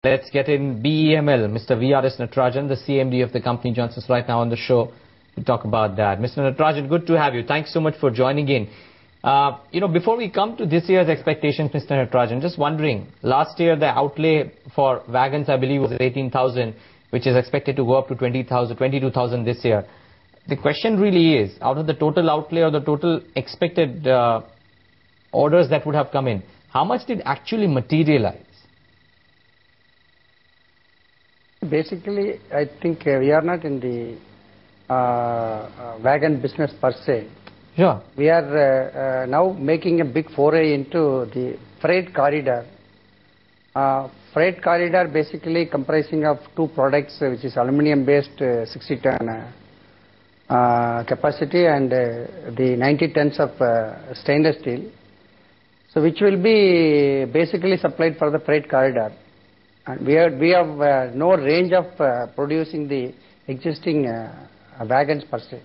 Let's get in BEML. Mr. V.R.S. Natarajan, the CMD of the company, joins us right now on the show to talk about that. Mr. Natarajan, good to have you. Thanks so much for joining in. Before we come to this year's expectations, Mr. Natarajan, just wondering, last year the outlay for wagons, I believe, was 18,000, which is expected to go up to 22,000 this year. The question really is, out of the total outlay or the total expected orders that would have come in, how much did actually materialize? Basically, I think we are not in the wagon business per se. Sure. We are now making a big foray into the freight corridor. Freight corridor basically comprising of two products, which is aluminum-based 60-ton capacity and the 90 tons of stainless steel. So which will be basically supplied for the freight corridor. And we have no range of producing the existing wagons per se.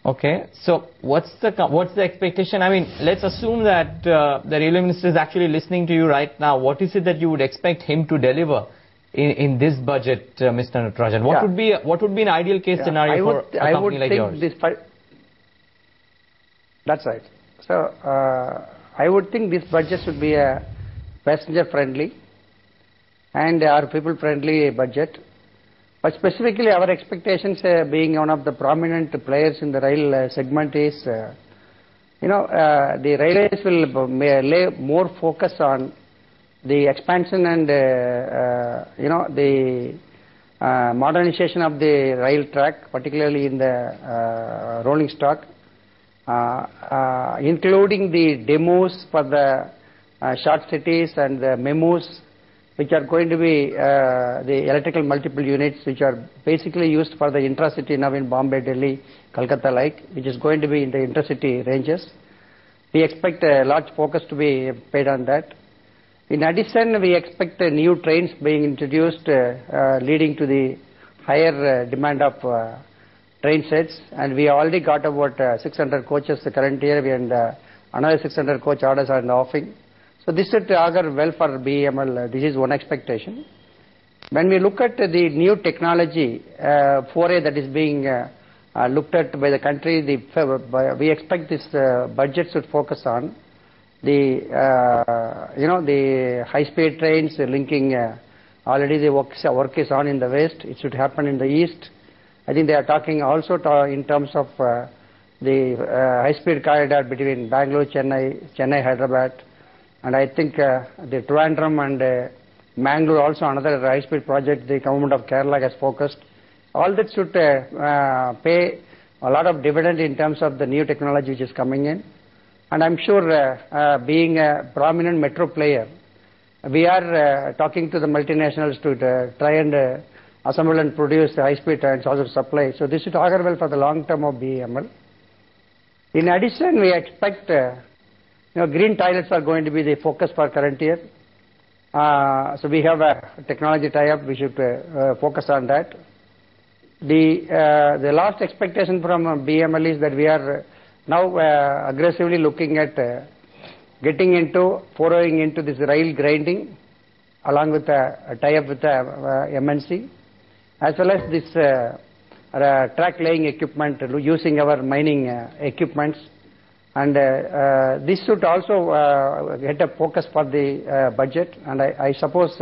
Okay, so what's the expectation? I mean, let's assume that the Railway Minister is actually listening to you right now. What is it that you would expect him to deliver in this budget, Mr. Natarajan? What would be an ideal case scenario for a company like yours? That's right. So I would think this budget should be a passenger-friendly and our people-friendly budget. But specifically, our expectations, being one of the prominent players in the rail segment, is, the railways will lay more focus on the expansion and, the modernization of the rail track, particularly in the rolling stock, including the demos for the short cities and the memos, which are going to be the electrical multiple units, which are basically used for the intracity now in Bombay, Delhi, Calcutta like, which is going to be in the intercity ranges. We expect a large focus to be paid on that. In addition, we expect new trains being introduced, leading to the higher demand of train sets, and we already got about 600 coaches the current year, and another 600 coach orders are in the offing. So this should augur well for BEML. This is one expectation. When we look at the new technology foray that is being looked at by the country, we expect this budget should focus on the the high-speed trains linking. Already the work is on in the west. It should happen in the east. I think they are talking also in terms of the high-speed corridor between Bangalore, Chennai, Hyderabad. And I think the Trivandrum and Mangalore also another high-speed project the government of Kerala has focused. All that should pay a lot of dividend in terms of the new technology which is coming in. And I'm sure being a prominent metro player, we are talking to the multinationals to try and assemble and produce high-speed trains also supply. So this should augur well for the long term of BEML. In addition, we expect green toilets are going to be the focus for current year. So we have a technology tie-up. We should focus on that. The last expectation from BEML is that we are now aggressively looking at foraying into this rail grinding, along with a tie-up with MNC, as well as this track laying equipment using our mining equipments. And this should also get a focus for the budget, and I suppose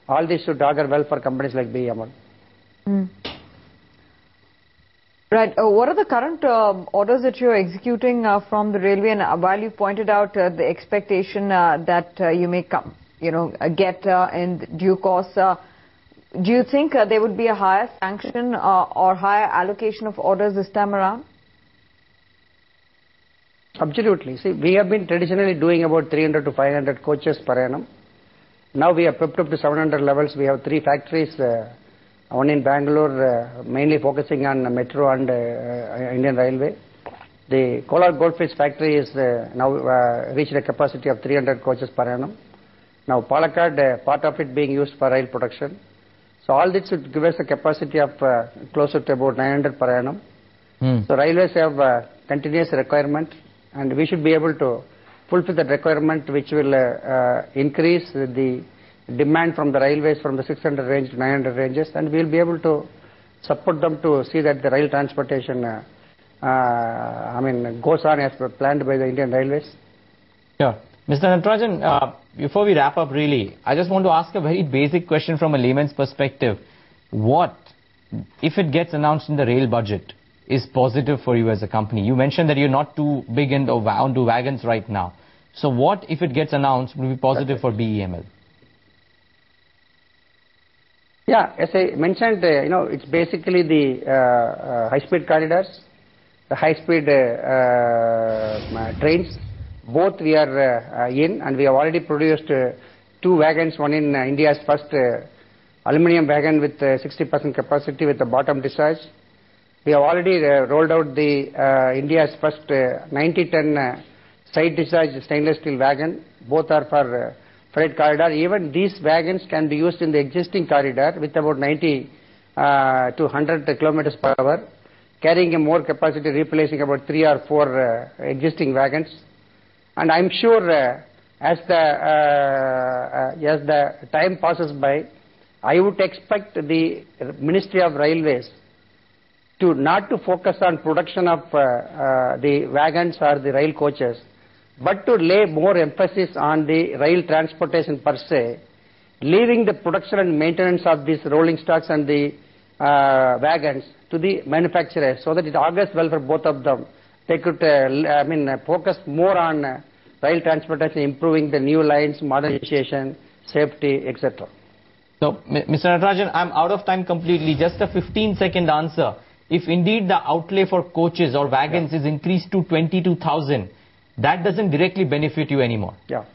all this should augur well for companies like BEML. Right. What are the current orders that you're executing from the railway? And while you pointed out the expectation that you may get in due course, do you think there would be a higher sanction or higher allocation of orders this time around? Absolutely. See, we have been traditionally doing about 300 to 500 coaches per annum. Now we have picked up to 700 levels. We have 3 factories, one in Bangalore, mainly focusing on metro and Indian Railway. The Kolar Goldfish factory is now reached a capacity of 300 coaches per annum. Now Palakkad, part of it being used for rail production. So all this should give us a capacity of closer to about 900 per annum. So railways have continuous requirement, and we should be able to fulfill the requirement which will increase the demand from the railways from the 600 range to 900 ranges, and we will be able to support them to see that the rail transportation goes on as planned by the Indian Railways. Sure. Mr. Natarajan, before we wrap up really, I just want to ask a very basic question from a layman's perspective. What, if it gets announced in the rail budget, is positive for you as a company? You mentioned that you're not too big onto wagons right now. So what, if it gets announced, will be positive for BEML? Yeah, as I mentioned, it's basically the high-speed corridors, the high-speed trains. Both we are in, and we have already produced 2 wagons, one in India's first aluminum wagon with 60% capacity with the bottom discharge. We have already rolled out the India's first 90-ton side discharge stainless steel wagon. Both are for freight corridor. Even these wagons can be used in the existing corridor with about 90 to 100 kilometers per hour, carrying a more capacity, replacing about 3 or 4 existing wagons. And I'm sure as the time passes by, I would expect the Ministry of Railways to not to focus on production of the wagons or the rail coaches, but to lay more emphasis on the rail transportation per se, leaving the production and maintenance of these rolling stocks and the wagons to the manufacturers, so that it augurs well for both of them. They could focus more on rail transportation, improving the new lines, modernization, safety, etc. So, Mr. Natarajan, I'm out of time completely. Just a 15-second answer. If indeed the outlay for coaches or wagons is increased to 22,000, that doesn't directly benefit you anymore. Yeah.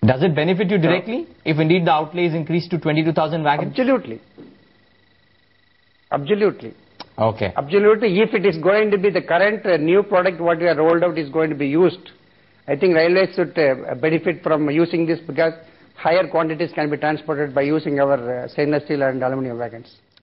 Does it benefit you directly if indeed the outlay is increased to 22,000 wagons? Absolutely. Absolutely. Okay. Absolutely. If it is going to be the current new product what we have rolled out is going to be used, I think railways should benefit from using this, because higher quantities can be transported by using our stainless steel and aluminum wagons.